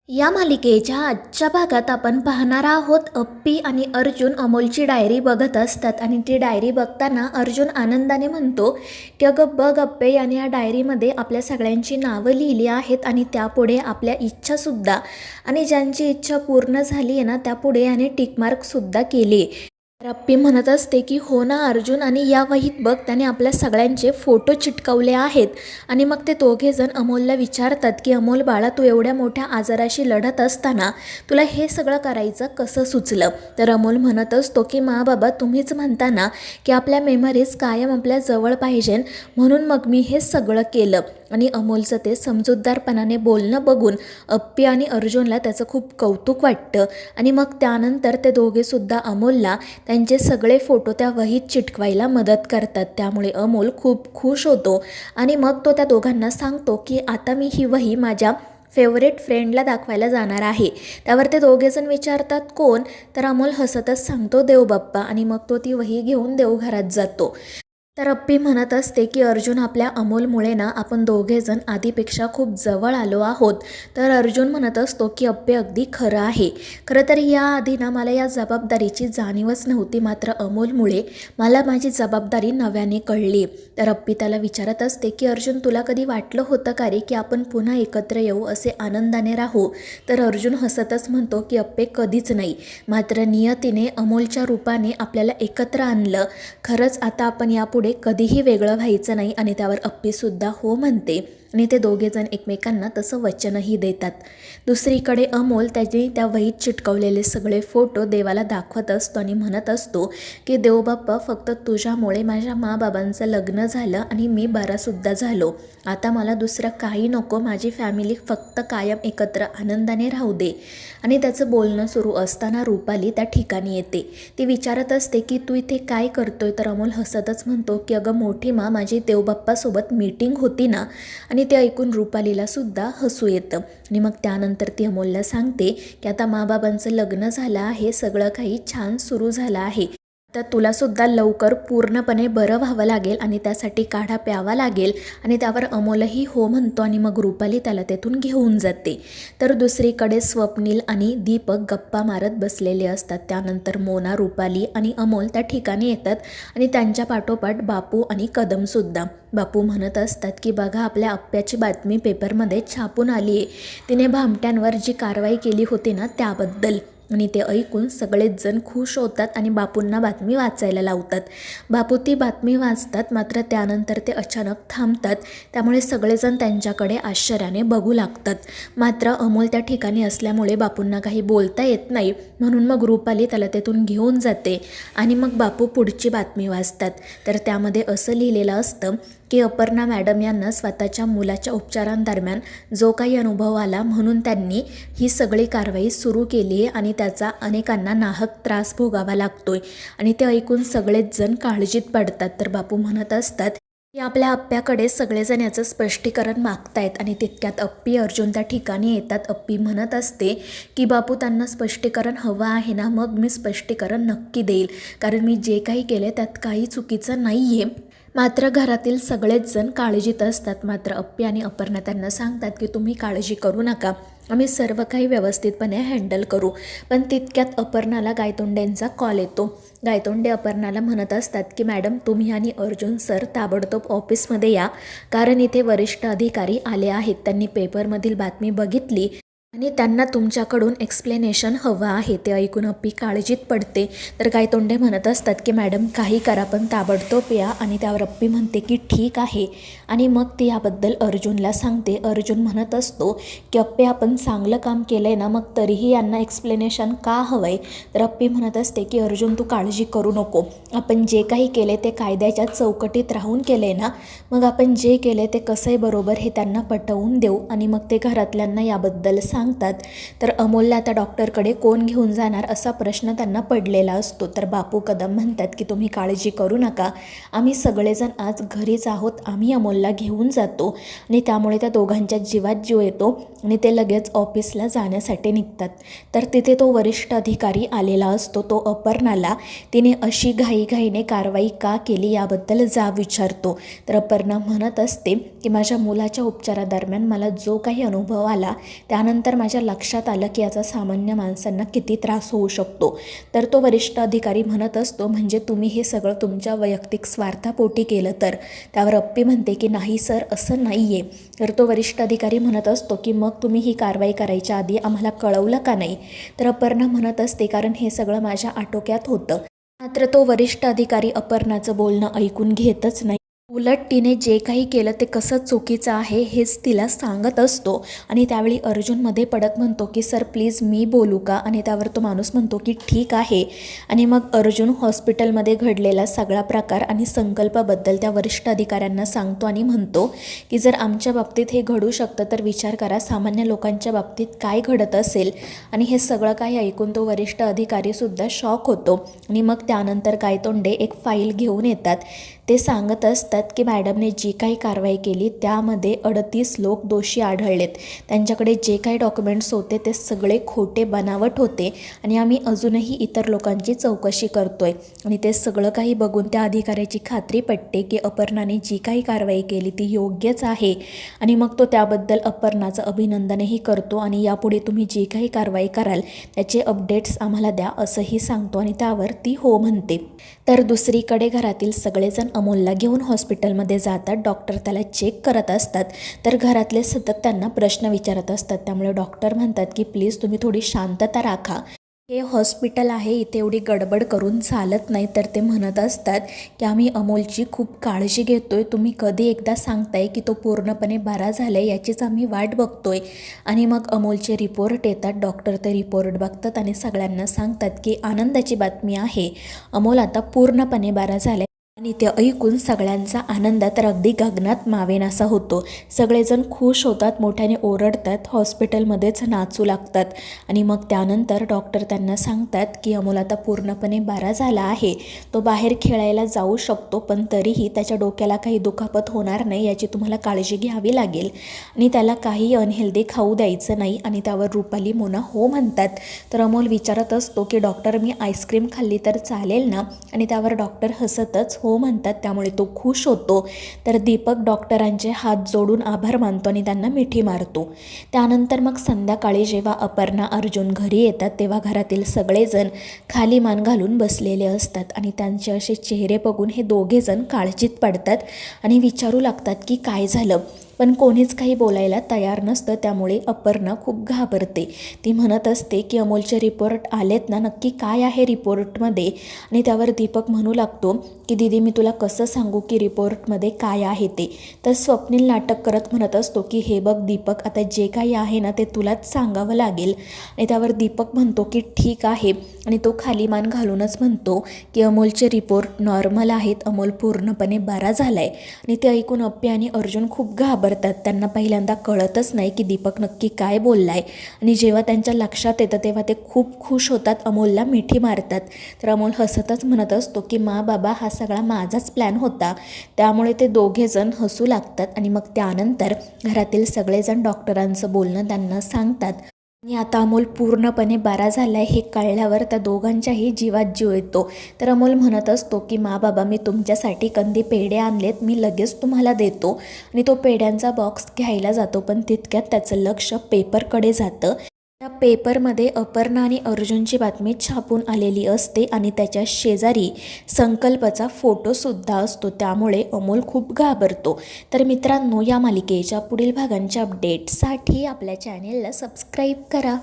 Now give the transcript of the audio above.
या मालिकेच्या आजच्या भागात आपण पाहणार आहोत अप्पी आणि अर्जुन अमोलची डायरी बघत असतात आणि ती डायरी बघताना अर्जुन आनंदाने म्हणतो की अगं बघ अप्पे, आणि या डायरीमध्ये आपल्या सगळ्यांची नावं लिहिली आहेत आणि त्यापुढे आपल्या इच्छासुद्धा, आणि ज्यांची इच्छा पूर्ण झाली आहे ना त्यापुढे याने टिकमार्कसुद्धा केली. अप्पी म्हणत असते की हो ना अर्जुन, आणि या वहीत बघ त्याने आपल्या सगळ्यांचे फोटो चिटकवले आहेत. आणि मग ते दोघे जण अमोलला विचारतात की अमोल बाळा, तू एवढ्या मोठ्या आजाराशी लढत असताना तुला हे सगळं करायचं कसं सुचलं. तर अमोल म्हणत असतो की मा बाबा, तुम्हीच म्हणता ना की आपल्या मेमरीज कायम आपल्या जवळ पाहिजे, म्हणून मग मी हे सगळं केलं. आणि अमोलचं ते समजूतदारपणाने बोलणं बघून अप्पी आणि अर्जुनला त्याचं खूप कौतुक वाटतं. आणि मग त्यानंतर ते दोघेसुद्धा अमोलला त्यांचे सगळे फोटो त्या वहीत चिटकवायला मदत करतात. त्यामुळे अमोल खूप खुश होतो आणि मग तो त्या दोघांना सांगतो की आता मी ही वही माझ्या फेवरेट फ्रेंडला दाखवायला जाणार आहे. त्यावर ते दोघेजण विचारतात कोण, तर अमोल हसतच सांगतो देवबाप्पा, आणि मग तो ती वही घेऊन देवघरात जातो. तर अप्पी म्हणत असते की अर्जुन, आपल्या अमोलमुळे ना आपण दोघेजण आधीपेक्षा खूप जवळ आलो आहोत. तर अर्जुन म्हणत असतो की अप्पे अगदी खरं आहे. खरं तर याआधी ना मला या जबाबदारीची जाणीवच नव्हती, मात्र अमोलमुळे मला माझी जबाबदारी नव्याने कळली. तर अप्पी त्याला विचारत असते की अर्जुन, तुला कधी वाटलं होतं का रे की आपण पुन्हा एकत्र येऊ, असे आनंदाने राहू. तर अर्जुन हसतच म्हणतो की अप्पे कधीच नाही, मात्र नियतीने अमोलच्या रूपाने आपल्याला एकत्र आणलं. खरंच आता आपण यापुढे कधीही वेगळं व्हायचं नाही. आणि त्यावर अप्पीसुद्धा हो म्हणते आणि ते दोघेजण एकमेकांना तसं वचनही देतात. दुसरीकडे अमोल त्याने त्या वहीत चिटकवलेले सगळे फोटो देवाला दाखवत असतो आणि म्हणत असतो की देवबाप्पा, फक्त तुझ्यामुळे माझ्या माबाबांचं लग्न झालं आणि मी बरासुद्धा झालो. आता मला दुसरं काही नको, माझी फॅमिली फक्त कायम एकत्र आनंदाने राहू दे. आणि त्याचं बोलणं सुरू असताना रुपाली त्या ठिकाणी येते. ती विचारत असते की तू इथे काय करतोय. तर अमोल हसतच म्हणतो की अगं मोठी मा, माझी देवबाप्पासोबत मीटिंग होती ना. आणि ते ऐकून रुपालीला सुद्धा हसू येतं. आणि मग त्यानंतर ती अमोलला सांगते की आता माबाबांचं लग्न झालं आहे, सगळं काही छान सुरू झालं आहे. तर तुलासुद्धा लवकर पूर्णपणे बरं व्हावं लागेल आणि त्यासाठी काढा प्यावा लागेल. आणि त्यावर अमोलही हो म्हणतो आणि मग रुपाली त्याला तेथून घेऊन जाते. तर दुसरीकडे स्वप्नील आणि दीपक गप्पा मारत बसलेले असतात. त्यानंतर मोना, रुपाली आणि अमोल त्या ठिकाणी येतात आणि त्यांच्या पाठोपाठ बापू आणि कदमसुद्धा. बापू म्हणत असतात की बघा, आपल्या आप्याची बातमी पेपरमध्ये छापून आली आहे, तिने भामट्यांवर जी कारवाई केली होती ना त्याबद्दल. आणि ते ऐकून सगळेच जण खुश होतात आणि बापूंना बातमी वाचायला लावतात. बापू ती बातमी वाचतात, मात्र त्यानंतर ते अचानक थांबतात. त्यामुळे सगळेजण त्यांच्याकडे आश्चर्याने बघू लागतात. मात्र अमोल त्या ठिकाणी असल्यामुळे बापूंना काही बोलता येत नाही, म्हणून मग रुपाली त्याला तेथून घेऊन जाते आणि मग बापू पुढची बातमी वाचतात. तर त्यामध्ये असं लिहिलेलं असतं की अपर्णा मॅडम यांना स्वतःच्या मुलाच्या उपचारांदरम्यान जो काही अनुभव आला, म्हणून त्यांनी ही सगळी कारवाई सुरू केली आहे आणि त्याचा अनेकांना नाहक त्रास भोगावा लागतोय. आणि ते ऐकून सगळेच जण काळजीत पडतात. तर बापू म्हणत असतात की आपल्या आप्याकडे सगळेजण याचं स्पष्टीकरण मागतायत. आणि तितक्यात अप्पी, अर्जुन त्या ठिकाणी येतात. अप्पी म्हणत असते की बापू, त्यांना स्पष्टीकरण हवं आहे ना, मग मी स्पष्टीकरण नक्की देईल, कारण मी जे काही केले त्यात काही चुकीचं नाही आहे. मात्र घरातील सगळेच जण काळजीत असतात. मात्र अप्पी आणि अपर्णा त्यांना सांगतात की तुम्ही काळजी करू नका, आम्ही सर्व काही व्यवस्थितपणे हँडल करू. पण तितक्यात अपर्णाला गायतोंडेंचा कॉल येतो. गायतोंडे अपर्णाला म्हणत असतात की मॅडम, तुम्ही आणि अर्जुन सर ताबडतोब ऑफिसमध्ये या, कारण इथे वरिष्ठ अधिकारी आले आहेत. त्यांनी पेपरमधील बातमी बघितली आणि त्यांना तुमच्याकडून एक्सप्लेनेशन हवं आहे. ते ऐकून अप्पी काळजीत पडते. तर गायतोंडे म्हणत असतात की मॅडम, काही करा पण ताबडतोब या. आणि त्यावर अप्पी म्हणते की ठीक आहे. आणि मग ती याबद्दल अर्जुनला सांगते. अर्जुन म्हणत असतो की अप्पे, आपण चांगलं काम केलं आहे ना, मग तरीही यांना एक्सप्लेनेशन का हवं आहे. तर अप्पी म्हणत असते की अर्जुन, तू काळजी करू नको, आपण जे काही केले ते कायद्याच्या चौकटीत राहून केले ना, मग आपण जे केले ते कसंही बरोबर हे त्यांना पटवून देऊ. आणि मग ते घरातल्यांना याबद्दल सांगतात. तर अमोलला आता डॉक्टरकडे कोण घेऊन जाणार असा प्रश्न त्यांना पडलेला असतो. तर बापू कदम म्हणतात की तुम्ही काळजी करू नका, आम्ही सगळेजण आज घरीच आहोत, आम्ही अमोलला घेऊन जातो. आणि त्यामुळे त्या दोघांच्या जीवात जीव येतो आणि ते लगेच ऑफिसला जाण्यासाठी निघतात. तर तिथे तो वरिष्ठ अधिकारी आलेला असतो. तो अपर्णाला तिने अशी घाईघाईने कारवाई का केली याबद्दल जाब विचारतो. तर अपर्णा म्हणत असते की माझ्या मुलाच्या उपचारादरम्यान मला जो काही अनुभव आला, त्यानंतर त्यानंतर माझ्या लक्षात आलं की याचा सामान्य माणसांना किती त्रास होऊ शकतो. तर तो वरिष्ठ अधिकारी म्हणत असतो, म्हणजे तुम्ही हे सगळं तुमच्या वैयक्तिक स्वार्थापोटी केलं तर. त्यावर अप्पी म्हणते की नाही सर, असं नाही आहे. तर तो वरिष्ठ अधिकारी म्हणत असतो की मग तुम्ही ही कारवाई करायच्या आधी आम्हाला कळवलं का नाही. तर अपर्णा म्हणत असते कारण हे सगळं माझ्या आटोक्यात होतं. मात्र तो वरिष्ठ अधिकारी अपर्णाचं बोलणं ऐकून घेतच नाही. उलट तिने जे काही केलं ते कसं चुकीचं आहे हेच तिला सांगत असतो. आणि त्यावेळी अर्जुन मध्ये पडत म्हणतो की सर प्लीज मी बोलू का. आणि त्यावर तो माणूस म्हणतो की ठीक आहे. आणि मग अर्जुन हॉस्पिटलमध्ये घडलेला सगळा प्रकार आणि संकल्पाबद्दल त्या वरिष्ठ अधिकाऱ्यांना सांगतो आणि म्हणतो की जर आमच्या बाबतीत हे घडू शकतं तर विचार करा सामान्य लोकांच्या बाबतीत काय घडत असेल. आणि हे सगळं काही ऐकून तो वरिष्ठ अधिकारीसुद्धा शॉक होतो. आणि मग त्यानंतर गायतोंडे एक फाईल घेऊन येतात. ते सांगत असतात की मॅडमने जी काही कारवाई केली त्यामध्ये 38 लोक दोषी आढळलेत. त्यांच्याकडे जे काही डॉक्युमेंट्स होते ते सगळे खोटे बनावट होते आणि आम्ही अजूनही इतर लोकांची चौकशी करतोय. आणि ते सगळं काही बघून त्या अधिकाऱ्याची खात्री पटते की अपर्णाने जी काही कारवाई केली ती योग्यच आहे. आणि मग तो त्याबद्दल अपर्णाचं अभिनंदनही करतो आणि यापुढे तुम्ही जी काही कारवाई कराल त्याचे अपडेट्स आम्हाला द्या असंही सांगतो. आणि त्यावर ती हो म्हणते. तर दुसरीकडे घरातील सगळेजण अमोलला घेऊन हॉस्पिटलमध्ये जातात. डॉक्टर त्याला चेक करत असतात. तर घरातले सतत त्यांना प्रश्न विचारत असतात. त्यामुळे डॉक्टर म्हणतात की प्लीज तुम्ही थोडी शांतता राखा. हे हॉस्पिटल आहे, इथे एवढी गडबड करून चालत नाही. तर ते म्हणत असतात की आम्ही अमोलची खूप काळजी घेतोय. तुम्ही कधी एकदा सांगताय की तो पूर्णपणे बरा झाला आहे याचीच आम्ही वाट बघतोय. आणि मग अमोलचे रिपोर्ट येतात. डॉक्टर ते रिपोर्ट बघतात आणि सगळ्यांना सांगतात की आनंदाची बातमी आहे, अमोल आता पूर्णपणे बरा झाला आहे. आणि ते ऐकून सगळ्यांचा आनंद तर अगदी गगनात मावेनासा होतो. सगळेजण खुश होतात, मोठ्याने ओरडतात, हॉस्पिटलमध्येच नाचू लागतात. आणि मग त्यानंतर डॉक्टर त्यांना सांगतात की अमोल आता पूर्णपणे बरा झाला आहे, तो बाहेर खेळायला जाऊ शकतो, पण तरीही त्याच्या डोक्याला काही दुखापत होणार नाही याची तुम्हाला काळजी घ्यावी लागेल. आणि त्याला काही अनहेल्दी खाऊ द्यायचं नाही. आणि त्यावर रुपाली मोना हो म्हणतात. तर अमोल विचारत असतो की डॉक्टर मी आईस्क्रीम खाल्ली तर चालेल ना. आणि त्यावर डॉक्टर हसतच हो म्हणतात. त्यामुळे तो खुश होतो. तर दीपक डॉक्टरांचे हात जोडून आभार मानतो आणि त्यांना मिठी मारतो. त्यानंतर मग संध्याकाळी जेव्हा अपर्णा अर्जुन घरी येतात तेव्हा घरातील सगळेजण खाली मान घालून बसलेले असतात. आणि त्यांचे असे चेहरे बघून हे दोघेजण काळजीत पडतात आणि विचारू लागतात की काय झालं. पण कोणीच काही बोलायला तयार नसतं. त्यामुळे अपर्णा खूप घाबरते. ती म्हणत असते की अमोलचे रिपोर्ट आलेत ना, नक्की काय आहे रिपोर्टमध्ये. आणि त्यावर दीपक म्हणू लागतो की दीदी मी तुला कसं सांगू की रिपोर्टमध्ये काय आहे ते. तर स्वप्नील नाटक करत म्हणत असतो की हे बघ दीपक, आता जे काही आहे ना ते तुलाच सांगावं लागेल. आणि त्यावर दीपक म्हणतो की ठीक आहे. आणि तो खाली मान घालूनच म्हणतो की अमोलचे रिपोर्ट नॉर्मल आहेत, अमोल पूर्णपणे बरा झाला आहे. आणि ते ऐकून अप्पी आणि अर्जुन खूप घाबरतात. त्यांना पहिल्यांदा कळतच नाही की दीपक नक्की काय बोलला आहे. आणि जेव्हा त्यांच्या लक्षात येतं तेव्हा ते खूप खुश होतात, अमोलला मिठी मारतात. तर अमोल हसतच म्हणत असतो की मा बाबा हा सगळा माझाच प्लॅन होता. त्यामुळे ते दोघेजण हसू लागतात. आणि मग त्यानंतर घरातील सगळेजण डॉक्टरांचं बोलणं त्यांना सांगतात. आणि आता अमोल पूर्णपणे बरा झाला आहे हे कळल्यावर त्या दोघांच्याही जीवात जीव येतो. तर अमोल म्हणत असतो की मा बाबा मी तुमच्यासाठी कंदी पेढे आणलेत, मी लगेच तुम्हाला देतो. आणि तो पेढ्यांचा बॉक्स घ्यायला जातो. पण तितक्यात त्याचं लक्ष पेपरकडे जातं. त्या पेपरमध्ये अपर्णा आणि अर्जुनची बातमी छापून आलेली असते आणि त्याच्या शेजारी संकल्पचा फोटोसुद्धा असतो. त्यामुळे अमोल खूप घाबरतो. तर मित्रांनो, या मालिकेच्या पुढील भागांच्या अपडेटसाठी आपल्या चॅनेलला सबस्क्राईब करा.